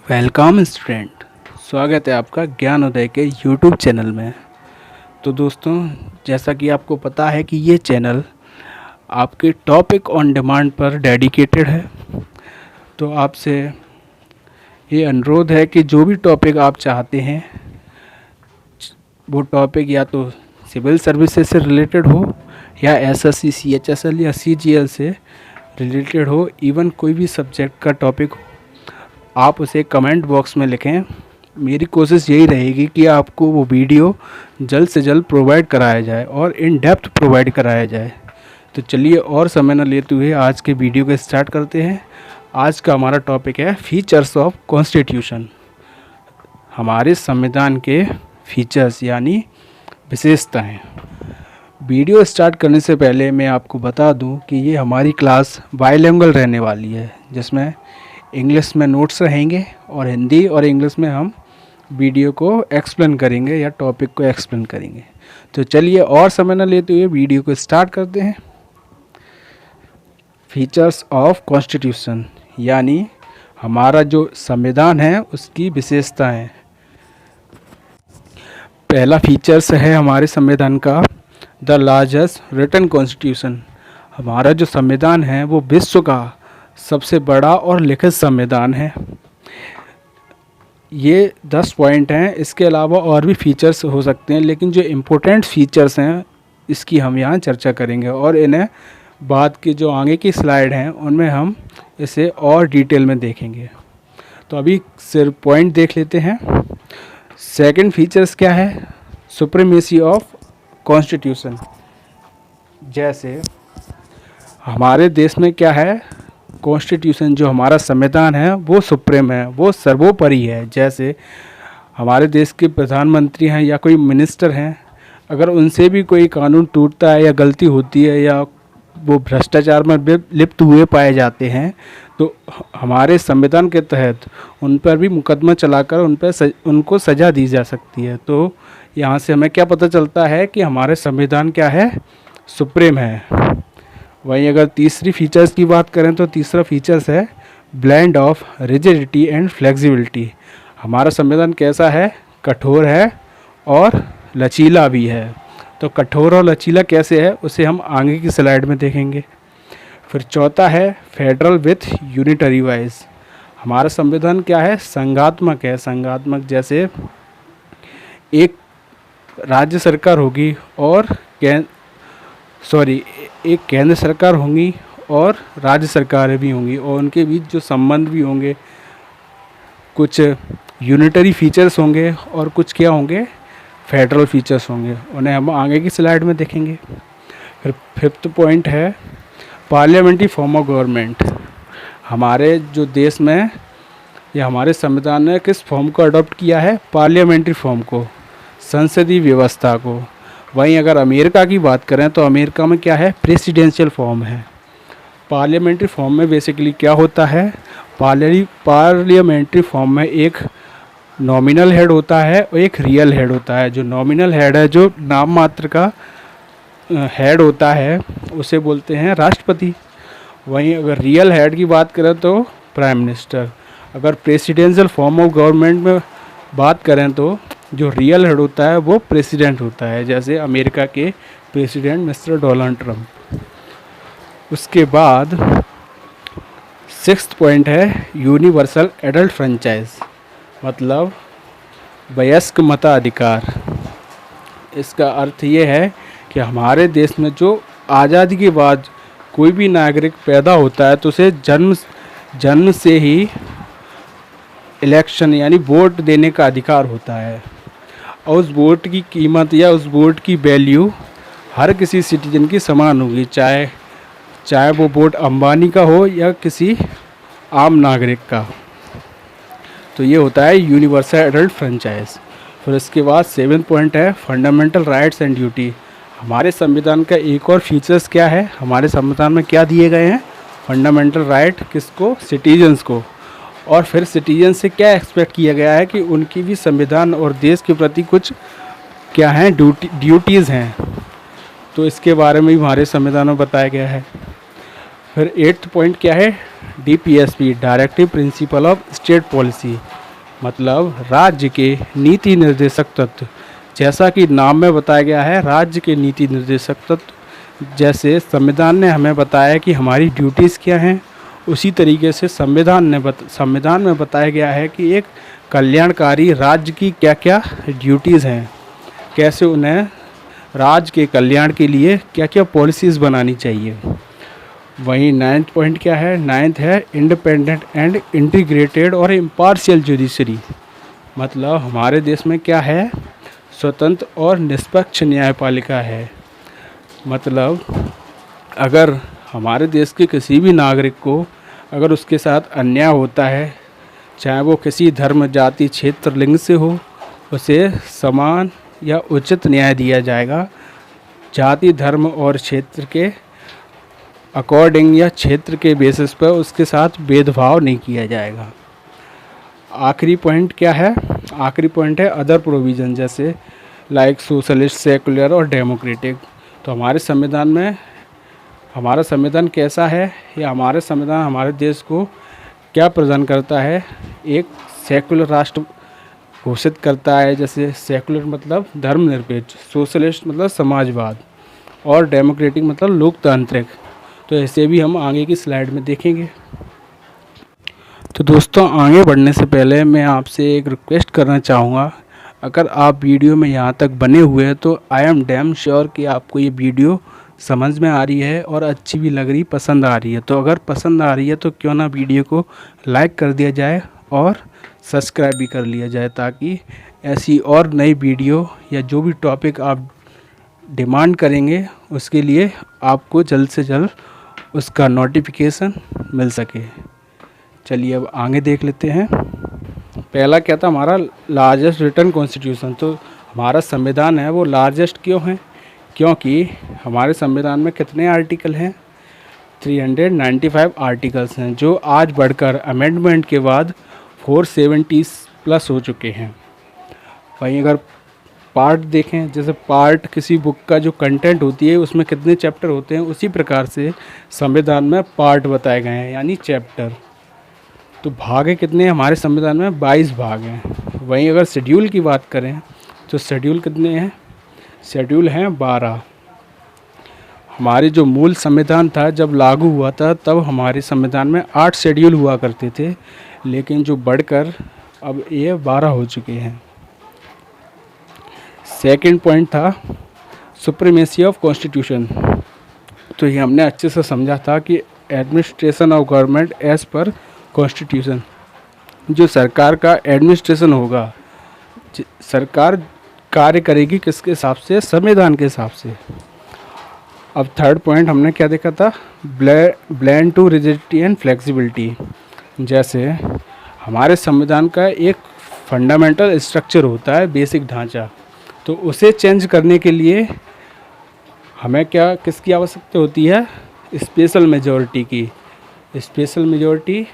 Welcome student, स्वागत है आपका ज्ञानोदय के यूट्यूब चैनल में। तो दोस्तों, जैसा कि आपको पता है कि ये चैनल आपके टॉपिक ऑन डिमांड पर डेडिकेटेड है। तो आपसे ये अनुरोध है कि जो भी टॉपिक आप चाहते हैं वो टॉपिक या तो सिविल सर्विसेज से रिलेटेड हो या एसएससी, सीएचएसएल या सीजीएल से रिलेटेड हो, इवन कोई भी सब्जेक्ट का टॉपिक हो, आप उसे कमेंट बॉक्स में लिखें। मेरी कोशिश यही रहेगी कि आपको वो वीडियो जल्द से जल्द प्रोवाइड कराया जाए और इन डेप्थ प्रोवाइड कराया जाए। तो चलिए और समय न लेते हुए आज के वीडियो को स्टार्ट करते हैं। आज का हमारा टॉपिक है फीचर्स ऑफ कॉन्स्टिट्यूशन। हमारे संविधान के फीचर्स यानी विशेषताएं। वीडियो स्टार्ट करने से पहले मैं आपको बता दूं कि ये हमारी क्लास बाइलिंगुअल रहने वाली है, जिसमें इंग्लिश में नोट्स रहेंगे और हिंदी और इंग्लिश में हम वीडियो को एक्सप्लेन करेंगे या टॉपिक को एक्सप्लेन करेंगे। तो चलिए और समय न लेते हुए वीडियो को स्टार्ट करते हैं। फीचर्स ऑफ कॉन्स्टिट्यूशन यानी हमारा जो संविधान है उसकी विशेषताएं। पहला फीचर्स है हमारे संविधान का द लार्जेस्ट रिटन कॉन्स्टिट्यूशन। हमारा जो संविधान है वो विश्व का सबसे बड़ा और लिखित संविधान है। ये 10 पॉइंट हैं। इसके अलावा और भी फीचर्स हो सकते हैं, लेकिन जो इम्पोर्टेंट फीचर्स हैं इसकी हम यहाँ चर्चा करेंगे और इन्हें बाद के जो आगे की स्लाइड हैं उनमें हम इसे और डिटेल में देखेंगे। तो अभी सिर्फ पॉइंट देख लेते हैं। सेकंड फीचर्स क्या है? Supremacy of constitution. जैसे हमारे देश में क्या है, कॉन्स्टिट्यूशन जो हमारा संविधान है वो सुप्रीम है, वो सर्वोपरि है। जैसे हमारे देश के प्रधानमंत्री हैं या कोई मिनिस्टर हैं, अगर उनसे भी कोई कानून टूटता है या गलती होती है या वो भ्रष्टाचार में लिप्त हुए पाए जाते हैं तो हमारे संविधान के तहत उन पर भी मुकदमा चलाकर उनको सज़ा दी जा सकती है। तो यहाँ से हमें क्या पता चलता है कि हमारे संविधान क्या है, सुप्रीम है। वहीं अगर तीसरी फीचर्स की बात करें तो तीसरा फीचर्स है blend of rigidity and flexibility. हमारा संविधान कैसा है? कठोर है और लचीला भी है। तो कठोर और लचीला कैसे है उसे हम आगे की स्लाइड में देखेंगे। फिर चौथा है फेडरल विथ यूनिटरी वाइज। हमारा संविधान क्या है? संघात्मक है। संघात्मक जैसे एक राज्य सरकार होगी और एक केंद्र सरकार होंगी और राज्य सरकारें भी होंगी और उनके बीच जो संबंध भी होंगे, कुछ यूनिटरी फीचर्स होंगे और कुछ क्या होंगे, फेडरल फीचर्स होंगे। उन्हें हम आगे की स्लाइड में देखेंगे। फिर फिफ्थ पॉइंट है पार्लियामेंट्री फॉर्म ऑफ गवर्नमेंट। हमारे जो देश में या हमारे संविधान ने किस फॉर्म को अडॉप्ट किया है? पार्लियामेंट्री फॉर्म को, संसदीय व्यवस्था को। वहीं अगर अमेरिका की बात करें तो अमेरिका में क्या है? प्रेसिडेंशियल फॉर्म है। पार्लियामेंट्री फॉर्म में बेसिकली क्या होता है? पार्लियामेंट्री फॉर्म में एक नॉमिनल हेड होता है और एक रियल हेड होता है। जो नॉमिनल हेड है, जो नाम मात्र का हेड होता है, उसे बोलते हैं राष्ट्रपति। वहीं अगर रियल हेड की बात करें तो प्राइम मिनिस्टर। अगर प्रेसिडेंशियल फॉर्म ऑफ गवर्नमेंट में बात करें तो जो रियल हेड होता है वो प्रेसिडेंट होता है, जैसे अमेरिका के प्रेसिडेंट मिस्टर डोनाल्ड ट्रंप। उसके बाद सिक्स्थ पॉइंट है यूनिवर्सल एडल्ट फ्रेंचाइज, मतलब वयस्क मताधिकार। इसका अर्थ ये है कि हमारे देश में जो आज़ादी के बाद कोई भी नागरिक पैदा होता है तो उसे जन्म से ही इलेक्शन यानी वोट देने का अधिकार होता है और उस वोट की कीमत या उस वोट की वैल्यू हर किसी सिटीजन की समान होगी, चाहे वो वोट अंबानी का हो या किसी आम नागरिक का। तो ये होता है यूनिवर्सल एडल्ट फ्रेंचाइज। फिर इसके बाद सेवेंथ पॉइंट है फंडामेंटल राइट्स एंड ड्यूटी। हमारे संविधान का एक और फीचर्स क्या है? हमारे संविधान में क्या दिए गए हैं? फंडामेंटल राइट किसको? सिटीजन्स को। और फिर सिटीजन से क्या एक्सपेक्ट किया गया है कि उनकी भी संविधान और देश के प्रति कुछ क्या हैं, ड्यूटीज़ हैं। तो इसके बारे में भी हमारे संविधान में बताया गया है। फिर एट्थ पॉइंट क्या है? DPSP, directive principle of state policy. मतलब राज्य के नीति निर्देशक तत्व। जैसा कि नाम में बताया गया है, राज्य के नीति निर्देशक तत्व। जैसे संविधान ने हमें बताया कि हमारी ड्यूटीज़ क्या हैं, उसी तरीके से संविधान में बताया गया है कि एक कल्याणकारी राज्य की क्या क्या ड्यूटीज़ हैं, कैसे उन्हें राज्य के कल्याण के लिए क्या क्या पॉलिसीज़ बनानी चाहिए। वहीं 9th पॉइंट क्या है, 9th है इंडिपेंडेंट एंड इंटीग्रेटेड और इम्पार्शियल जुडिशरी। मतलब हमारे देश में क्या है, स्वतंत्र और निष्पक्ष न्यायपालिका है। मतलब अगर हमारे देश के किसी भी नागरिक को अगर उसके साथ अन्याय होता है, चाहे वो किसी धर्म, जाति, क्षेत्र, लिंग से हो, उसे समान या उचित न्याय दिया जाएगा। जाति, धर्म और क्षेत्र के अकॉर्डिंग या क्षेत्र के बेसिस पर उसके साथ भेदभाव नहीं किया जाएगा। आखिरी पॉइंट क्या है, आखिरी पॉइंट है अदर प्रोविज़न, जैसे लाइक सोशलिस्ट, सेकुलर और डेमोक्रेटिक। तो हमारे संविधान में हमारा संविधान कैसा है, या हमारे संविधान हमारे देश को क्या प्रदान करता है। एक सेकुलर राष्ट्र घोषित करता है, जैसे सेकुलर मतलब धर्मनिरपेक्ष, सोशलिस्ट मतलब समाजवाद, और डेमोक्रेटिक मतलब लोकतांत्रिक। तो ऐसे भी हम आगे की स्लाइड में देखेंगे। तो दोस्तों, आगे बढ़ने से पहले मैं आपसे एक रिक्वेस्ट करना चाहूँगा, अगर आप वीडियो में यहाँ तक बने हुए हैं तो आई एम डैम श्योर कि आपको ये वीडियो समझ में आ रही है और अच्छी भी लग रही, पसंद आ रही है। तो अगर पसंद आ रही है तो क्यों ना वीडियो को लाइक कर दिया जाए और सब्सक्राइब भी कर लिया जाए, ताकि ऐसी और नई वीडियो या जो भी टॉपिक आप डिमांड करेंगे उसके लिए आपको जल्द से जल्द उसका नोटिफिकेशन मिल सके। चलिए अब आगे देख लेते हैं। पहला क्या था, हमारा लार्जेस्ट रिटन कॉन्स्टिट्यूशन। तो हमारा संविधान है वो लार्जेस्ट क्यों है, क्योंकि हमारे संविधान में कितने आर्टिकल हैं, 395 आर्टिकल्स हैं, जो आज बढ़कर अमेंडमेंट के बाद 470 प्लस हो चुके हैं। वहीं अगर पार्ट देखें, जैसे पार्ट किसी बुक का जो कंटेंट होती है उसमें कितने चैप्टर होते हैं, उसी प्रकार से संविधान में पार्ट बताए गए हैं, यानी चैप्टर। तो भाग कितने हैं हमारे संविधान में, 22 भाग हैं। वहीं अगर शेड्यूल की बात करें तो शेड्यूल कितने हैं, शेड्यूल हैं 12। हमारे जो मूल संविधान था जब लागू हुआ था तब हमारे संविधान में 8 शेड्यूल हुआ करते थे, लेकिन जो बढ़कर अब ये 12 हो चुके हैं। सेकंड पॉइंट था सुप्रीमेसी ऑफ कॉन्स्टिट्यूशन। तो ये हमने अच्छे से समझा था कि administration of government as per constitution, जो सरकार का एडमिनिस्ट्रेशन होगा, सरकार कार्य करेगी किसके हिसाब से, संविधान के हिसाब से। अब थर्ड पॉइंट हमने क्या देखा था, blend to rigidity and flexibility. जैसे हमारे संविधान का एक फंडामेंटल स्ट्रक्चर होता है, बेसिक ढांचा, तो उसे चेंज करने के लिए हमें किसकी आवश्यकता होती है, स्पेशल मेजॉरिटी की, स्पेशल मेजॉरिटी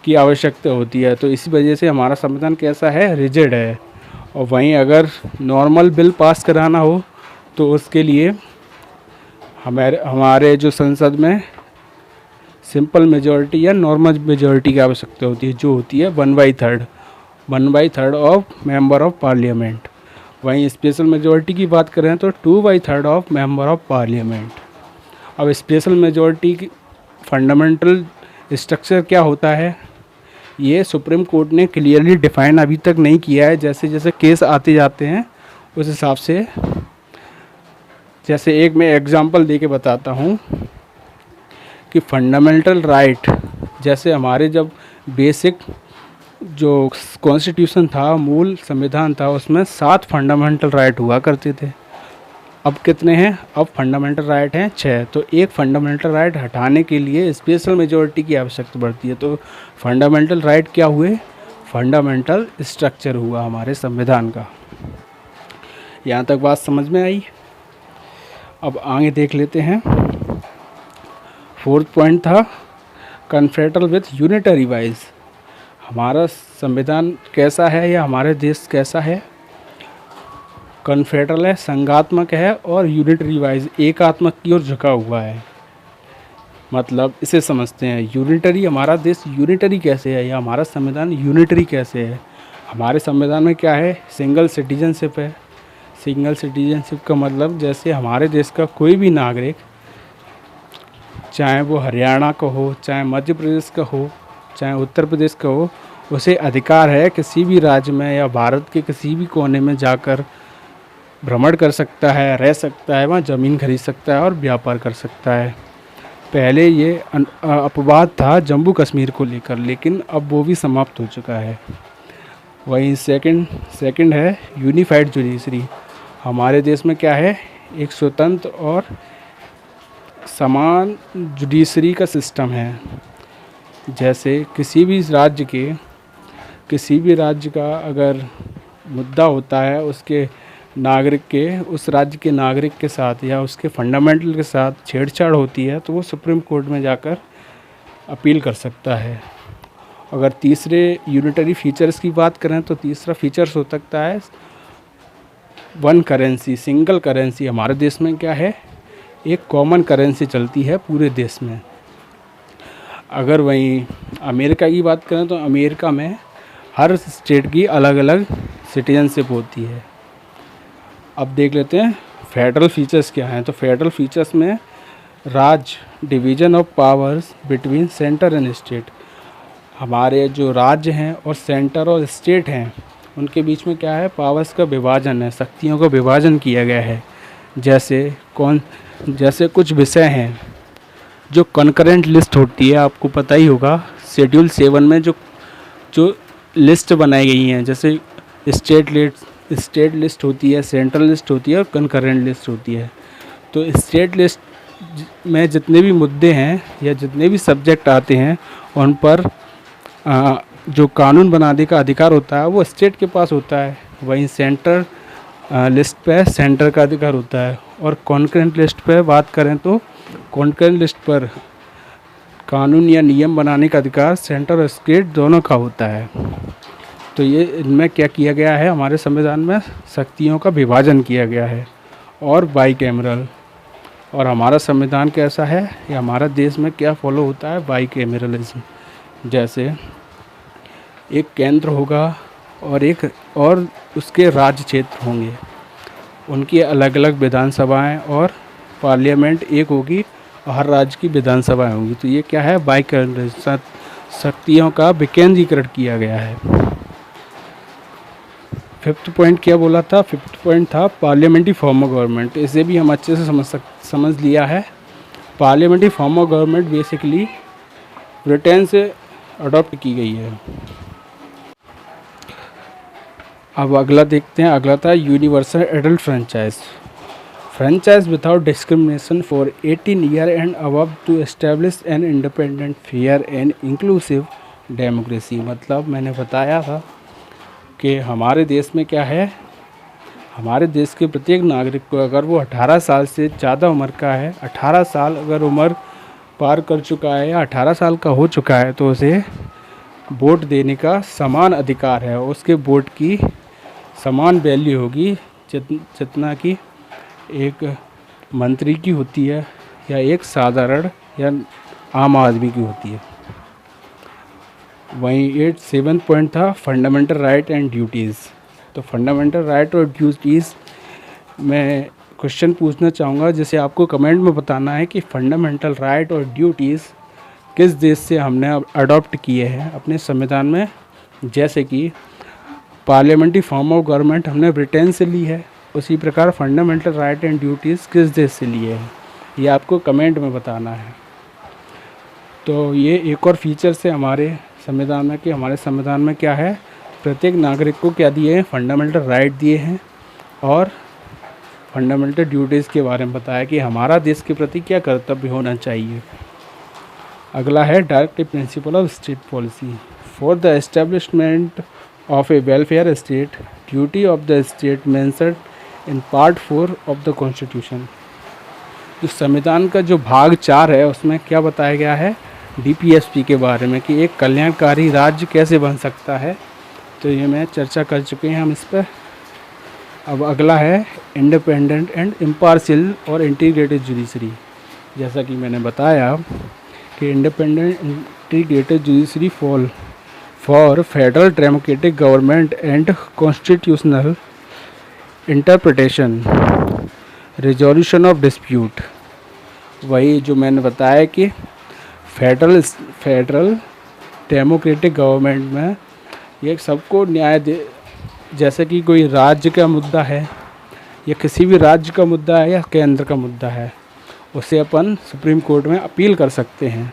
की आवश्यकता होती है। तो इसी वजह से हमारा संविधान कैसा है, रिजिड है। और वहीं अगर नॉर्मल बिल पास कराना हो तो उसके लिए हमारे जो संसद में सिंपल मेजॉरिटी या नॉर्मल मेजॉरिटी की आवश्यकता होती है, जो होती है 1/3 ऑफ मेंबर ऑफ पार्लियामेंट। वहीं स्पेशल मेजॉरिटी की बात करें तो 2/3 ऑफ मेंबर ऑफ पार्लियामेंट। अब स्पेशल मेजॉरिटी की फंडामेंटल स्ट्रक्चर क्या होता है, ये सुप्रीम कोर्ट ने क्लियरली डिफाइन अभी तक नहीं किया है। जैसे जैसे केस आते जाते हैं उस हिसाब से, जैसे एक मैं एग्जांपल दे के बताता हूँ कि फंडामेंटल राइट, जैसे हमारे जब बेसिक जो कॉन्स्टिट्यूशन था, मूल संविधान था, उसमें 7 फंडामेंटल राइट हुआ करते थे। अब कितने हैं, अब फंडामेंटल राइट हैं 6। तो एक फंडामेंटल राइट हटाने के लिए स्पेशल मेजॉरिटी की आवश्यकता पड़ती है। तो फंडामेंटल राइट क्या हुए, फंडामेंटल स्ट्रक्चर हुआ हमारे संविधान का। यहाँ तक बात समझ में आई। अब आगे देख लेते हैं। फोर्थ पॉइंट था कन्फेडरल विथ यूनिटरी वाइज। हमारा संविधान कैसा है या हमारे देश कैसा है, कन्फेडरल है, संघात्मक है, और यूनिटरी वाइज एकात्मक की ओर झुका हुआ है। मतलब इसे समझते हैं यूनिटरी, हमारा देश यूनिटरी कैसे है या हमारा संविधान यूनिटरी कैसे है। हमारे संविधान में क्या है, सिंगल सिटीजनशिप है। सिंगल सिटीजनशिप का मतलब जैसे हमारे देश का कोई भी नागरिक, चाहे वो हरियाणा का हो, चाहे मध्य प्रदेश का हो, चाहे उत्तर प्रदेश का हो, उसे अधिकार है किसी भी राज्य में या भारत के किसी भी कोने में जाकर भ्रमण कर सकता है, रह सकता है, वहाँ ज़मीन खरीद सकता है और व्यापार कर सकता है। पहले ये अपवाद था जम्मू कश्मीर को लेकर, लेकिन अब वो भी समाप्त हो चुका है। वहीं सेकंड है यूनिफाइड जुडिशरी। हमारे देश में क्या है, एक स्वतंत्र और समान जुडिशरी का सिस्टम है। जैसे किसी भी राज्य का अगर मुद्दा होता है उसके नागरिक के, उस राज्य के नागरिक के साथ या उसके फंडामेंटल के साथ छेड़छाड़ होती है, तो वो सुप्रीम कोर्ट में जाकर अपील कर सकता है। अगर तीसरे यूनिटरी फीचर्स की बात करें तो तीसरा फीचर्स हो सकता है वन करेंसी, सिंगल करेंसी। हमारे देश में क्या है, एक कॉमन करेंसी चलती है पूरे देश में। अगर वहीं अमेरिका की बात करें तो अमेरिका में हर स्टेट की अलग अलग सिटीजनशिप होती है। अब देख लेते हैं फेडरल फीचर्स क्या हैं। तो फेडरल फीचर्स में राज्य, division of powers between centre and state. हमारे जो राज्य हैं और सेंटर और स्टेट हैं उनके बीच में क्या है, पावर्स का विभाजन है, शक्तियों का विभाजन किया गया है। जैसे कुछ विषय हैं जो कनकरेंट लिस्ट होती है, आपको पता ही होगा शेड्यूल 7 में जो लिस्ट बनाई गई हैं, जैसे स्टेट लिस्ट होती है, सेंट्रल लिस्ट होती है और कनकरेंट लिस्ट होती है। तो स्टेट लिस्ट में जितने भी मुद्दे हैं या जितने भी सब्जेक्ट आते हैं उन पर जो कानून बनाने का अधिकार होता है वो स्टेट के पास होता है। वहीं सेंटर लिस्ट पे सेंटर का अधिकार होता है। और कॉन्करेंट लिस्ट पे बात करें तो कॉन्करेंट लिस्ट पर कानून या नियम बनाने का अधिकार सेंटर और स्टेट दोनों का होता है। तो ये इनमें क्या किया गया है, हमारे संविधान में शक्तियों का विभाजन किया गया है। और बाईकैमरल, और हमारा संविधान कैसा है या हमारा देश में क्या फॉलो होता है, बाईकैमरलिज्म। जैसे एक केंद्र होगा और उसके राज्य क्षेत्र होंगे, उनकी अलग अलग विधानसभाएं और पार्लियामेंट एक होगी और हर राज्य की विधानसभाएं होंगी। तो ये क्या है, बाईकैमरलिज्म, शक्तियों का विकेंद्रीकरण किया गया है। फिफ्थ पॉइंट क्या बोला था, फिफ्थ पॉइंट था पार्लियामेंट्री फॉर्म ऑफ गवर्नमेंट। इसे भी हम अच्छे से समझ लिया है। Parliamentary form of government basically Britain से अडॉप्ट की गई है। अब अगला देखते हैं, अगला था universal adult franchise without discrimination for 18 year and above to establish an independent, fair and inclusive democracy. मतलब मैंने बताया था कि हमारे देश में क्या है, हमारे देश के प्रत्येक नागरिक को अगर वो 18 साल से ज़्यादा उम्र का है, 18 साल अगर उम्र पार कर चुका है या 18 साल का हो चुका है, तो उसे वोट देने का समान अधिकार है। उसके वोट की समान वैल्यू होगी जितना कि एक मंत्री की होती है या एक साधारण या आम आदमी की होती है। वहीं 7 पॉइंट था फंडामेंटल राइट एंड ड्यूटीज़। तो फंडामेंटल राइट और ड्यूटीज़ में क्वेश्चन पूछना चाहूँगा, जिसे आपको कमेंट में बताना है कि फंडामेंटल राइट और ड्यूटीज़ किस देश से हमने अडॉप्ट किए हैं अपने संविधान में। जैसे कि पार्लियामेंट्री फॉर्म ऑफ गवर्नमेंट हमने ब्रिटेन से ली है, उसी प्रकार फंडामेंटल राइट एंड ड्यूटीज़ किस देश से लिए हैं, ये आपको कमेंट में बताना है। तो ये एक और फीचर से हमारे संविधान में कि हमारे संविधान में क्या है, प्रत्येक नागरिक को क्या दिए हैं, फंडामेंटल राइट दिए हैं और फंडामेंटल ड्यूटीज़ के बारे में बताया कि हमारा देश के प्रति क्या कर्तव्य होना चाहिए। अगला है directive principle of state policy for the establishment of A welfare state, duty of the state mentioned in part 4 of the constitution. तो संविधान का जो भाग 4 है उसमें क्या बताया गया है, डीपीएसपी के बारे में कि एक कल्याणकारी राज्य कैसे बन सकता है। तो ये मैं चर्चा कर चुके हैं हम इस पर। अब अगला है इंडिपेंडेंट एंड इम्पार्शियल और इंटीग्रेटेड जुडिशरी। जैसा कि मैंने बताया कि independent integrated judiciary for federal democratic government and constitutional interpretation, resolution of dispute. वही जो मैंने बताया कि फेडरल डेमोक्रेटिक गवर्नमेंट में ये सबको न्याय दे, जैसे कि कोई राज्य का मुद्दा है या किसी भी राज्य का मुद्दा है या केंद्र का मुद्दा है, उसे अपन सुप्रीम कोर्ट में अपील कर सकते हैं।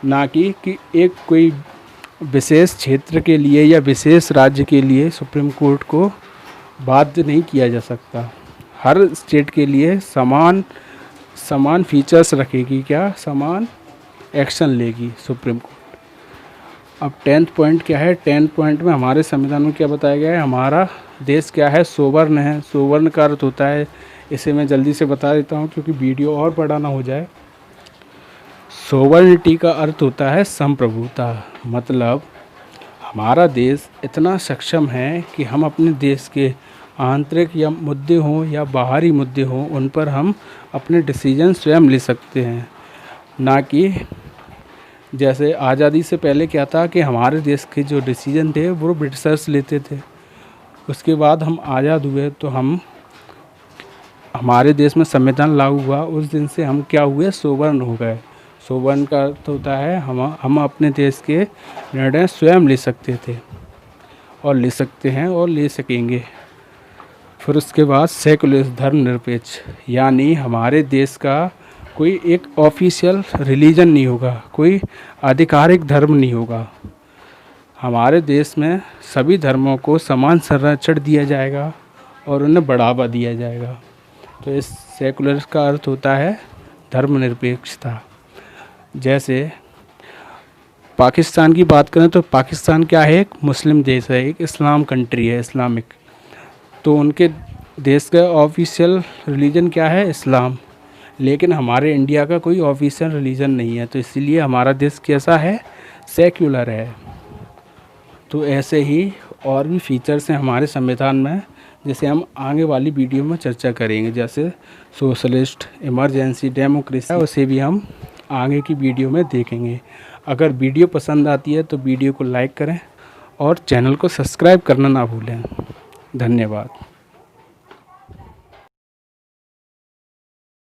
ना कि एक कोई विशेष क्षेत्र के लिए या विशेष राज्य के लिए सुप्रीम कोर्ट को बाध्य नहीं किया जा सकता। हर स्टेट के लिए समान फीचर्स रखेगी, क्या समान एक्शन लेगी सुप्रीम कोर्ट। अब 10th पॉइंट क्या है? 10th पॉइंट में हमारे संविधान में क्या बताया गया है? हमारा देश क्या है? सोवर्ण है। सोवर्ण का अर्थ होता है, इसे मैं जल्दी से बता देता हूँ क्योंकि वीडियो और बड़ा ना हो जाए। सोवर्निटी का अर्थ होता है संप्रभुता। मतलब हमारा देश इतना सक्षम है कि हम अपने देश के आंतरिक या मुद्दे हों या बाहरी मुद्दे हों, उन पर हम अपने डिसीजन स्वयं ले सकते हैं। ना कि जैसे आज़ादी से पहले क्या था कि हमारे देश के जो डिसीजन थे वो ब्रिटिशर्स लेते थे। उसके बाद हम आज़ाद हुए तो हमारे देश में संविधान लागू हुआ, उस दिन से हम क्या हुए? सोवर्ण हो गए। सोवर्ण का अर्थ होता है हम अपने देश के निर्णय स्वयं ले सकते थे और ले सकते हैं और ले सकेंगे। फिर उसके बाद सेकुलर, धर्मनिरपेक्ष, यानी हमारे देश का कोई एक ऑफिशियल रिलीजन नहीं होगा, कोई आधिकारिक धर्म नहीं होगा। हमारे देश में सभी धर्मों को समान संरक्षण दिया जाएगा और उन्हें बढ़ावा दिया जाएगा। तो इस सेकुलर का अर्थ होता है धर्मनिरपेक्षता। जैसे पाकिस्तान की बात करें तो पाकिस्तान क्या है? एक मुस्लिम देश है, एक इस्लाम कंट्री है, इस्लामिक। तो उनके देश का ऑफिशियल रिलीजन क्या है? इस्लाम। लेकिन हमारे इंडिया का कोई ऑफिशियल रिलीजन नहीं है, तो इसीलिए हमारा देश कैसा है? सेक्युलर है। तो ऐसे ही और भी फीचर्स हैं हमारे संविधान में, जिसे हम आगे वाली वीडियो में चर्चा करेंगे। जैसे सोशलिस्ट, इमरजेंसी, डेमोक्रेसी, उसे भी हम आगे की वीडियो में देखेंगे। अगर वीडियो पसंद आती है तो वीडियो को लाइक करें और चैनल को सब्सक्राइब करना ना भूलें। धन्यवाद।